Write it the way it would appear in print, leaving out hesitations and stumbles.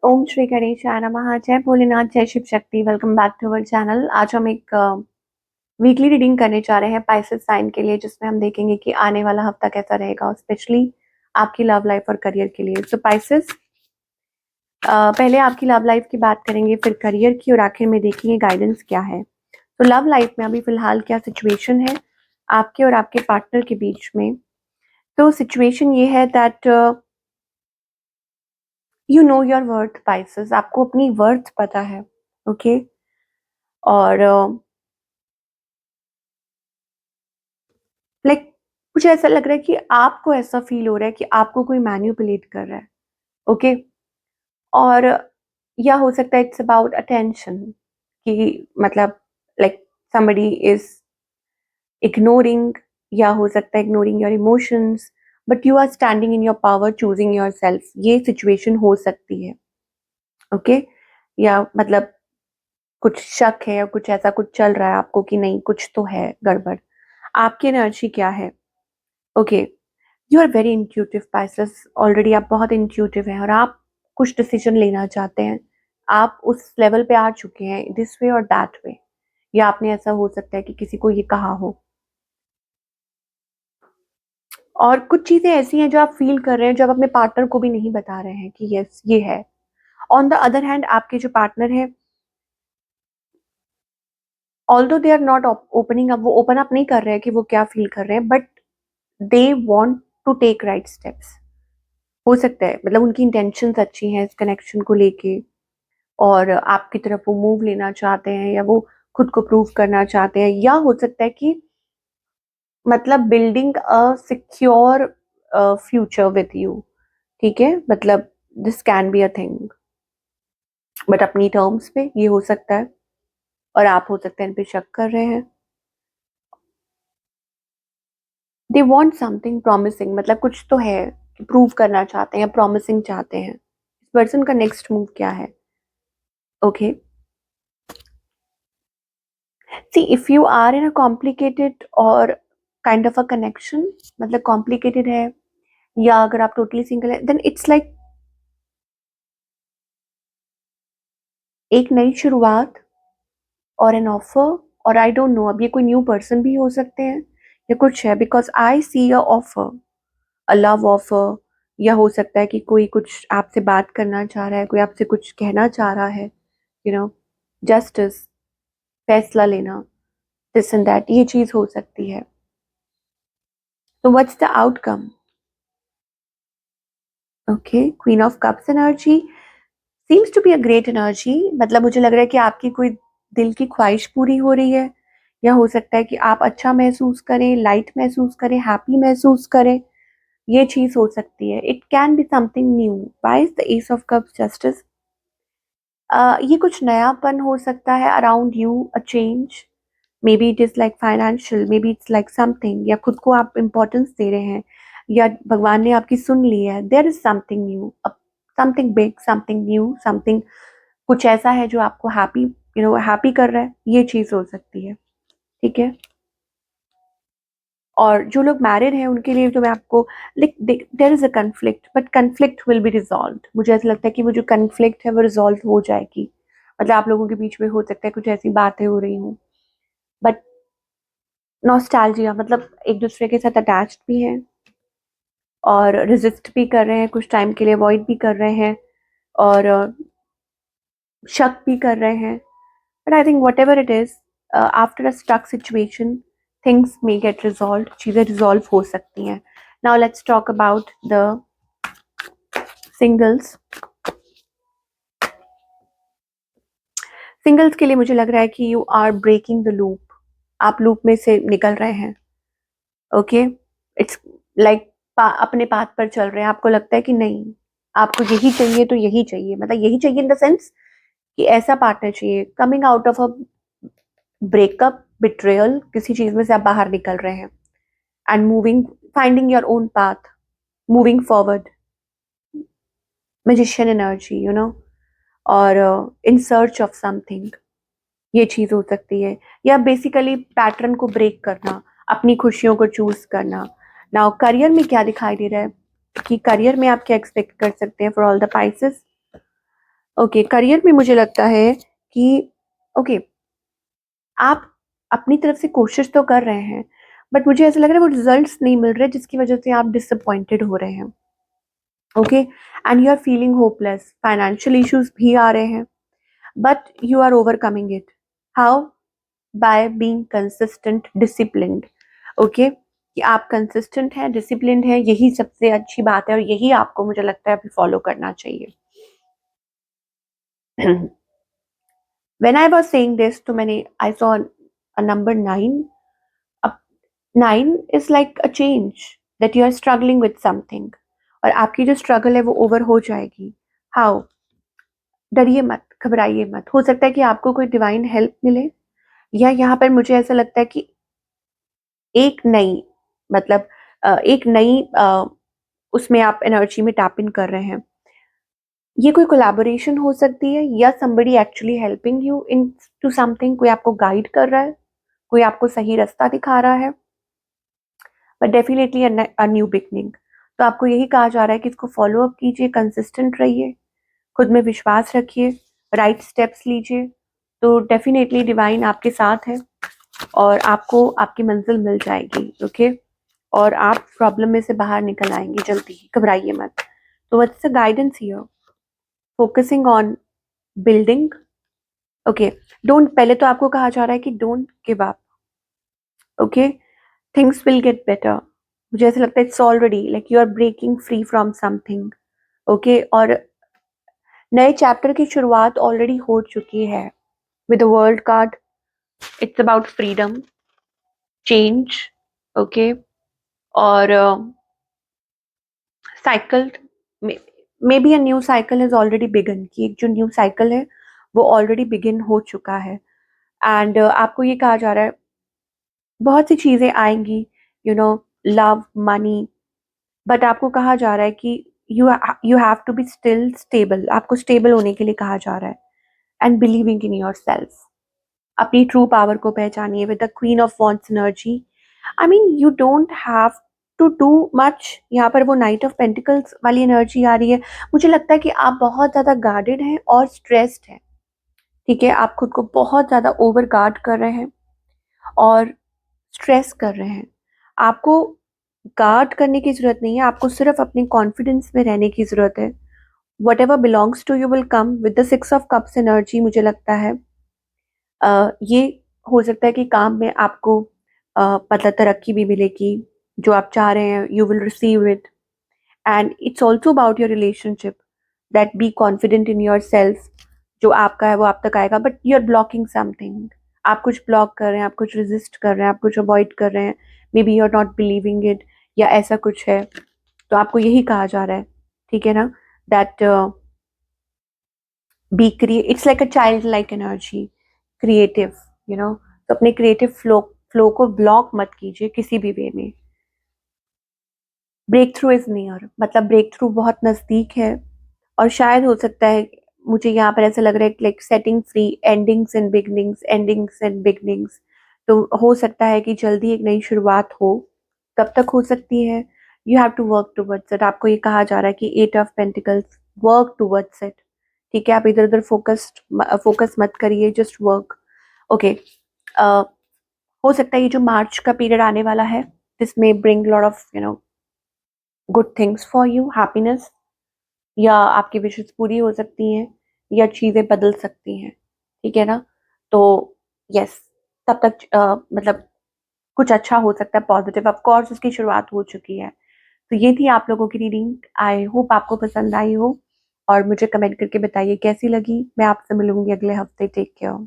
ओम श्री गणेशाय नमः। जय भोलेनाथ, जय Shiv Shakti. Welcome back to our channel. आज हम एक वीकली रीडिंग करने जा रहे हैं पाइसेस साइन के लिए, जिसमें हम देखेंगे कि आने वाला हफ्ता कैसा रहेगा, स्पेशली आपकी लव लाइफ और करियर के लिए। सो पाइसेस, पहले आपकी लव लाइफ की बात करेंगे, फिर करियर की, और आखिर में देखेंगे गाइडेंस क्या है। तो लव लाइफ में अभी फिलहाल क्या सिचुएशन है आपके और आपके पार्टनर के बीच में। तो सिचुएशन ये है that you know your worth Pisces. आपको अपनी वर्थ पता है, ओके और लाइक मुझे ऐसा लग रहा है कि आपको ऐसा फील हो रहा है कि आपको कोई मैनिपुलेट कर रहा है, ओके और या हो सकता है इट्स अबाउट अटेंशन, कि मतलब लाइक somebody इज इग्नोरिंग, या हो सकता है ignoring your emotions, but you are standing in your power, choosing your self. ये सिचुएशन हो सकती है, ओके या मतलब कुछ शक है या कुछ ऐसा कुछ चल रहा है आपको कि नहीं, कुछ तो है गड़बड़। आपकी एनर्जी क्या है? Okay, you are very intuitive Pisces. Already आप बहुत इंट्यूटिव हैं और आप कुछ डिसीजन लेना चाहते हैं। आप उस लेवल पे आ चुके हैं, दिस वे और दैट वे, या आपने ऐसा हो सकता है कि किसी को ये कहा हो। और कुछ चीजें ऐसी हैं जो आप फील कर रहे हैं, जो आप अपने पार्टनर को भी नहीं बता रहे हैं कि यस ये है। ऑन द अदर हैंड, आपके जो पार्टनर है, although they are not opening up, वो ओपन अप नहीं कर रहे हैं कि वो क्या फील कर रहे हैं, but they want to take right steps. हो सकता है मतलब उनकी इंटेंशंस अच्छी हैं इस कनेक्शन को लेके, और आपकी तरफ वो मूव लेना चाहते हैं, या वो खुद को प्रूव करना चाहते हैं, या हो सकता है कि मतलब building a secure future with you. ठीक है, मतलब this can be a thing, but अपनी टर्म्स पे ये हो सकता है, और आप हो सकते हैं इन पे शक कर रहे हैं। दे वॉन्ट समथिंग प्रॉमिसिंग, मतलब कुछ तो है कि प्रूव करना चाहते हैं, प्रॉमिसिंग चाहते हैं। इस पर्सन का नेक्स्ट मूव क्या है? Okay, see if you are in a complicated और काइंड ऑफ अ कनेक्शन, मतलब कॉम्प्लिकेटेड है, या अगर आप टोटली सिंगल है, देन इट्स लाइक एक नई शुरुआत और एन ऑफर। और आई डोंट नो, अब ये कोई न्यू पर्सन भी हो सकते हैं या कुछ है, because I see a offer, a love offer, या हो सकता है कि कोई कुछ आपसे बात करना चाह रहा है, कोई आपसे कुछ कहना चाह रहा है, यू नो जस्टिस, फैसला लेना, दिस एंड दैट, ये चीज हो सकती है। तो what's the outcome? Okay, queen of cups energy seems to be a great energy. मतलब मुझे लग रहा है कि आपकी कोई दिल की ख्वाहिश पूरी हो रही है, या हो सकता है कि आप अच्छा महसूस करें, लाइट महसूस करें, हैप्पी महसूस करें। ये चीज हो सकती है। It can be something new. Why is the S of cups justice? ये कुछ नयापन हो सकता है around you, a change. May be it is like financial, may be it's like something, या खुद को आप इम्पोर्टेंस दे रहे हैं, या भगवान ने आपकी सुन ली है। There is something new, something big, something new, something कुछ ऐसा है जो आपको हैप्पी, हैप्पी कर रहा है। ये चीज हो सकती है, ठीक है। और जो लोग मैरिड हैं उनके लिए तो मैं आपको, like there is a conflict, but conflict will be resolve. मुझे ऐसा लगता है कि वो जो कन्फ्लिक्ट है वो रिजॉल्व हो जाएगी। मतलब आप लोगों के बीच में हो सकता है कुछ ऐसी बातें हो रही हूँ, बट नॉस्टैल्जिया, मतलब एक दूसरे के साथ अटैच्ड भी हैं और रेजिस्ट भी कर रहे हैं, कुछ टाइम के लिए अवॉइड भी कर रहे हैं, और शक भी कर रहे हैं। But I think whatever it is, after a stuck situation things may get resolve, चीजें रिजॉल्व हो सकती हैं। Now let's talk about the singles. Singles के लिए मुझे लग रहा है कि you are breaking the loop. आप लूप में से निकल रहे हैं, ओके इट्स लाइक अपने पाथ पर चल रहे हैं। आपको लगता है कि नहीं, आपको यही चाहिए तो यही चाहिए, मतलब यही चाहिए इन द सेंस कि ऐसा पार्टनर चाहिए। Coming out of a breakup, betrayal, किसी चीज में से आप बाहर निकल रहे हैं, and moving, finding your own path, moving forward, magician energy, और इन सर्च ऑफ समथिंग, ये चीज हो सकती है। या बेसिकली पैटर्न को ब्रेक करना, अपनी खुशियों को चूज करना। नाउ करियर में क्या दिखाई दे रहा है, कि करियर में आप क्या एक्सपेक्ट कर सकते हैं for all the Pisces? Okay, career में मुझे लगता है कि ओके, आप अपनी तरफ से कोशिश तो कर रहे हैं, बट मुझे ऐसा लग रहा है वो रिजल्ट्स नहीं मिल रहे जिसकी वजह से आप डिसअपॉइंटेड हो रहे हैं। Okay, and you are feeling hopeless, financial issues भी आ रहे हैं, but you are overcoming it. How? By being consistent, disciplined. Okay, कि आप कंसिस्टेंट हैं, डिसिप्लिन्ड हैं, यही सबसे अच्छी बात है और यही आपको मुझे लगता है अभी फॉलो करना चाहिए। When I was saying this, तो मैंने I saw a number 9. अब 9 is like a change that you are struggling with something, और आपकी जो स्ट्रगल है वो ओवर हो जाएगी। हाउ? डरिए मत, घबराइए मत। हो सकता है कि आपको कोई डिवाइन हेल्प मिले, या यहाँ पर मुझे ऐसा लगता है कि एक नई मतलब एक नई उसमें आप एनर्जी में टैप इन कर रहे हैं। ये कोई कोलैबोरेशन हो सकती है, या somebody actually helping you in to something, कोई आपको गाइड कर रहा है, कोई आपको सही रास्ता दिखा रहा है, but definitely a new beginning. तो आपको यही कहा जा रहा है कि इसको फॉलो अप कीजिए, कंसिस्टेंट रहिए, खुद में विश्वास रखिए, राइट स्टेप्स लीजिए, तो डेफिनेटली डिवाइन आपके साथ है और आपको आपकी मंजिल मिल जाएगी। ओके, और आप प्रॉब्लम में से बाहर निकल आएंगे जल्दी ही, घबराइए मत। तो what's the guidance here? Focusing on building. Okay, don't, पहले तो आपको कहा जा रहा है कि don't give up. Okay, things will get better. मुझे ऐसा लगता है it's already like you are breaking free from something. Okay, और नए चैप्टर की शुरुआत ऑलरेडी हो चुकी है with the world card. It's about freedom, change. Okay, और cycle may be a new cycle has already begin, कि एक जो न्यू साइकिल है वो ऑलरेडी बिगिन हो चुका है। एंड आपको ये कहा जा रहा है बहुत सी चीजें आएंगी, you know, love, money, but आपको कहा जा रहा है कि you you have to be still stable. आपको स्टेबल होने के लिए कहा जा रहा है, and believing in yourself. अपनी ट्रू पावर को पहचानिए with the queen of wands energy. I mean you don't have to do much. यहाँ पर वो नाइट ऑफ पेंटिकल्स वाली एनर्जी आ रही है। मुझे लगता है कि आप बहुत ज़्यादा गार्डेड हैं और स्ट्रेस्ड हैं। ठीक है, आप खुद को बहुत ज़्यादा ओवर गार्ड कर रहे हैं और स्ट्रेस कर रहे हैं। आपको गार्ड करने की ज़रूरत नहीं है, आपको सिर्फ अपने कॉन्फिडेंस में रहने की ज़रूरत है। Whatever belongs to you will come with the 6 of cups energy. मुझे लगता है ये हो सकता है कि काम में आपको मतलब तरक्की भी मिलेगी, जो आप चाह रहे हैं, you will receive it. And it's also about your relationship, that be confident in yourself. जो आपका है वो आप तक आएगा, but you are blocking something. आप कुछ ब्लॉक कर रहे हैं, आप कुछ रेजिस्ट कर रहे हैं, आप कुछ अवॉइड कर रहे हैं, maybe you are not believing it, या ऐसा कुछ है। तो आपको यही कहा जा रहा है, ठीक है ना, that be create, it's like a child like energy, creative, you know. तो अपने क्रिएटिव फ्लो को ब्लॉक मत कीजिए किसी भी वे में। ब्रेक थ्रू इज नियर, मतलब ब्रेक थ्रू बहुत नजदीक है, और शायद हो सकता है, मुझे यहाँ पर ऐसा लग रहा है like setting free, endings and beginnings, endings and beginnings. तो हो सकता है कि जल्दी एक नई शुरुआत हो। कब तक हो सकती है? You have to work towards it. आपको ये कहा जा रहा है कि 8 of pentacles, work towards it. ठीक है, आप इधर उधर फोकस मत करिए, जस्ट वर्क। ओके, हो सकता है ये जो मार्च का पीरियड आने वाला है, दिस में bring lot of good things for you, happiness, या आपकी विशेष पूरी हो सकती हैं, या चीज़ें बदल सकती हैं। ठीक है ना? तो यस, तब तक मतलब कुछ अच्छा हो सकता है, पॉजिटिव। ऑफ कोर्स उसकी शुरुआत हो चुकी है। तो ये थी आप लोगों की रीडिंग। आई होप आपको पसंद आई हो, और मुझे कमेंट करके बताइए कैसी लगी। मैं आपसे मिलूंगी अगले हफ्ते। Take care.